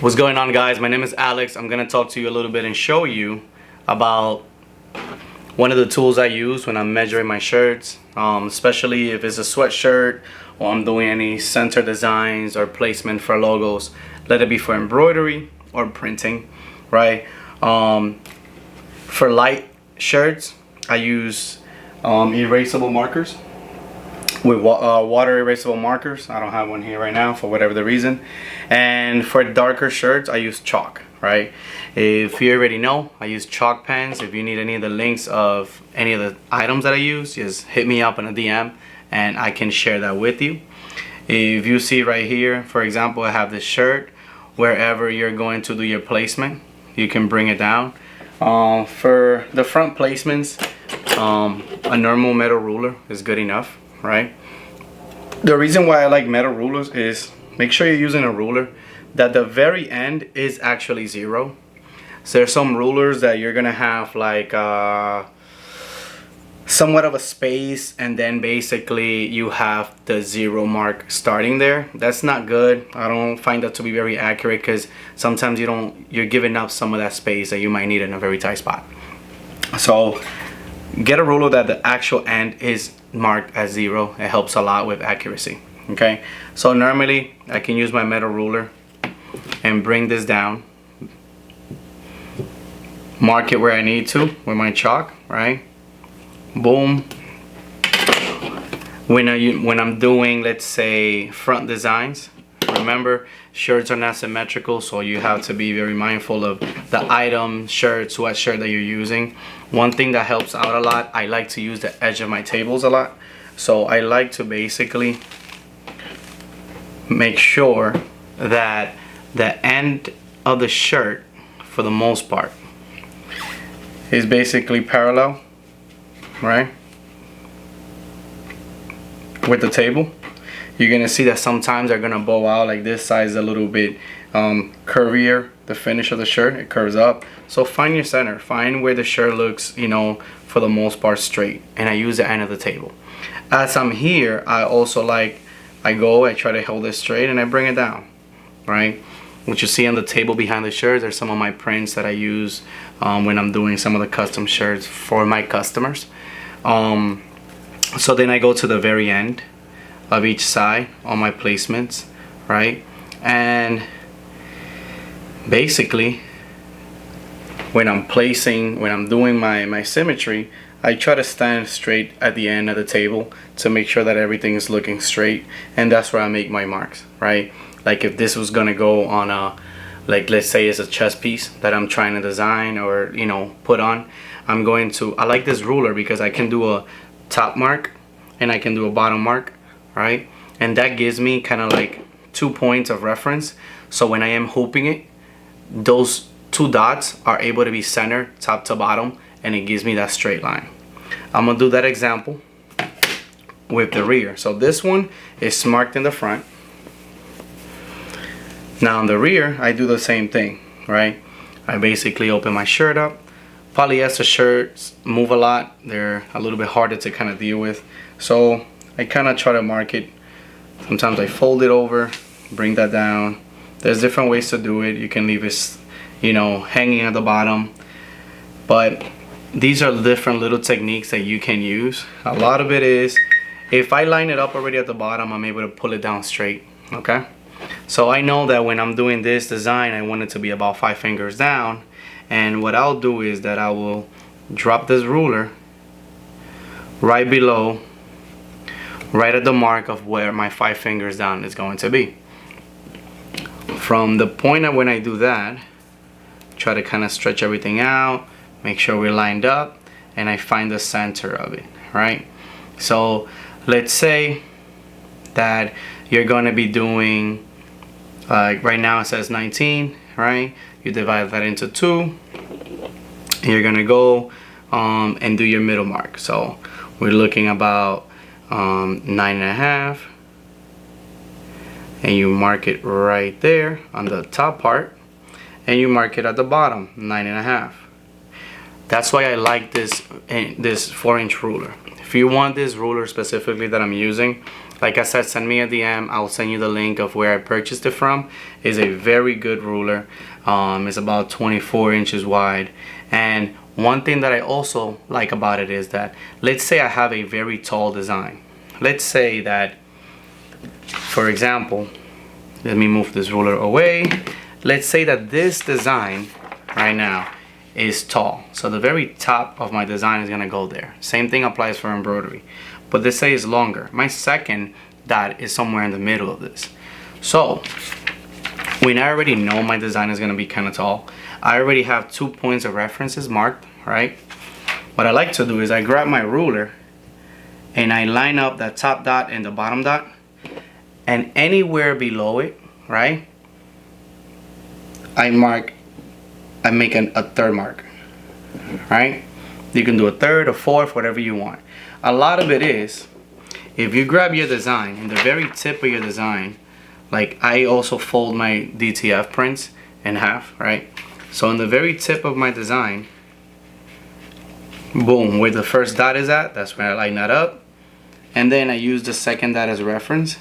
What's going on, guys? My name is Alex. I'm gonna talk to you a little bit and show you about one of the tools I use when I'm measuring my shirts, especially if it's a sweatshirt or I'm doing any center designs or placement for logos, let it be for embroidery or printing, right? For light shirts, I use erasable markers with water erasable markers. I don't have one here right now for whatever the reason. And for darker shirts, I use chalk, right? If you already know, I use chalk pens. If you need any of the links of any of the items that I use, just hit me up in a DM and I can share that with you. If you see right here, for example, I have this shirt. Wherever you're going to do your placement, you can bring it down. For the front placements, a normal metal ruler is good enough, right? The reason why I like metal rulers is make sure you're using a ruler that the very end is actually 0. So there's some rulers that you're gonna have like somewhat of a space, and then basically you have the 0 mark starting there. That's not good. I don't find that to be very accurate, because sometimes you're giving up some of that space that you might need in a very tight spot. So get a ruler that the actual end is marked as 0. It helps a lot with accuracy. Okay, so normally I can use my metal ruler and bring this down, mark it where I need to with my chalk, right? Boom. When I'm doing, let's say, front designs, remember, shirts are not symmetrical, so you have to be very mindful of the item, shirt, sweatshirt that you're using. One thing that helps out a lot, I like to use the edge of my tables a lot. So I like to basically make sure that the end of the shirt, for the most part, is basically parallel, right, with the table. You're gonna see that sometimes they're gonna bow out, like this side is a little bit curvier. The finish of the shirt, it curves up. So find your center, find where the shirt looks, you know, for the most part straight, and I use the end of the table. As I'm here, I also I try to hold it straight and I bring it down, right? What you see on the table behind the shirts are some of my prints that I use when I'm doing some of the custom shirts for my customers. So then I go to the very end of each side on my placements, right? And basically, when I'm doing my symmetry, I try to stand straight at the end of the table to make sure that everything is looking straight, and that's where I make my marks, right? Like if this was gonna go on a, like let's say it's a chest piece that I'm trying to design or, you know, put on, I like this ruler because I can do a top mark and I can do a bottom mark, right? And that gives me kind of like 2 points of reference. So when I am hooping it, those 2 dots are able to be centered top to bottom, and it gives me that straight line. I'm gonna do that example with the rear. So this one is marked in the front. Now in the rear, I do the same thing, right? I basically open my shirt up. Polyester shirts move a lot. They're a little bit harder to kind of deal with. So I kind of try to mark it. Sometimes I fold it over, bring that down. There's different ways to do it. You can leave it, you know, hanging at the bottom. But these are different little techniques that you can use. A lot of it is, if I line it up already at the bottom, I'm able to pull it down straight, okay? So I know that when I'm doing this design, I want it to be about 5 fingers down. And what I'll do is that I will drop this ruler right below, right at the mark of where my 5 fingers down is going to be. From the point of when I do that, try to kind of stretch everything out, make sure we're lined up, and I find the center of it, right? So let's say that you're going to be doing, right now it says 19, right? You divide that into 2. You're going to go and do your middle mark. So we're looking about 9.5, and you mark it right there on the top part, and you mark it at the bottom, 9.5. That's why I like this 4-inch ruler. If you want this ruler specifically that I'm using, like I said, send me a DM. I'll send you the link of where I purchased it from. It's a very good ruler. It's about 24 inches wide. And one thing that I also like about it is that, let's say I have a very tall design. Let's say that, for example, let me move this ruler away. Let's say that this design right now is tall. So the very top of my design is gonna go there. Same thing applies for embroidery. But this say is longer. My second dot is somewhere in the middle of this. So when I already know my design is gonna be kind of tall, I already have 2 points of references marked, right? What I like to do is I grab my ruler and I line up that top dot and the bottom dot, and anywhere below it, right, I make a third mark, right? You can do a third, a fourth, whatever you want. A lot of it is, if you grab your design, in the very tip of your design, like I also fold my DTF prints in half, right? So in the very tip of my design, boom, where the first dot is at, that's where I line that up. And then I use the second dot as a reference,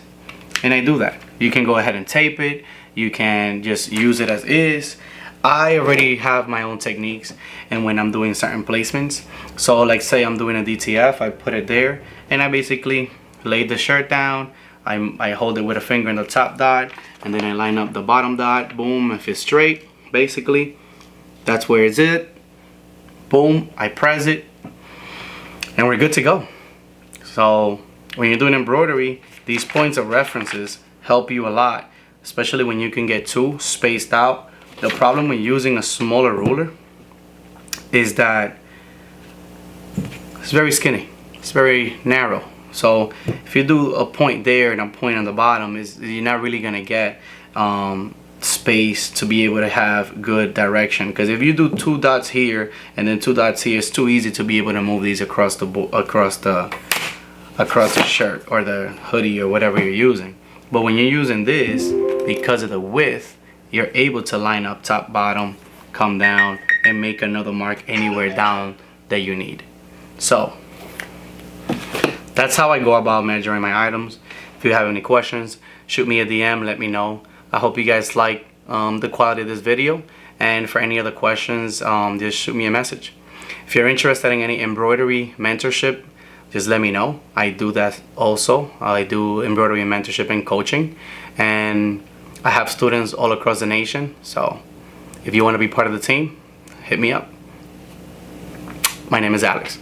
and I do that. You can go ahead and tape it. You can just use it as is. I already have my own techniques, and when I'm doing certain placements, so like say I'm doing a DTF, I put it there, and I basically lay the shirt down. I hold it with a finger in the top dot, and then I line up the bottom dot. Boom, if it's straight, basically that's where it's it. Boom, I press it, and we're good to go. So when you're doing embroidery, these points of references help you a lot, especially when you can get too spaced out. The problem with using a smaller ruler is that it's very skinny, it's very narrow. So if you do a point there and a point on the bottom, you're not really gonna get space to be able to have good direction. Because if you do 2 dots here and then 2 dots here, it's too easy to be able to move these across the shirt or the hoodie or whatever you're using. But when you're using this, because of the width, you're able to line up top, bottom, come down, and make another mark anywhere down that you need. So that's how I go about measuring my items. If you have any questions, shoot me a DM, let me know. I hope you guys like the quality of this video, and for any other questions, just shoot me a message. If you're interested in any embroidery mentorship, just let me know. I do that also. I do embroidery mentorship and coaching, and I have students all across the nation. So if you want to be part of the team, hit me up. My name is Alex.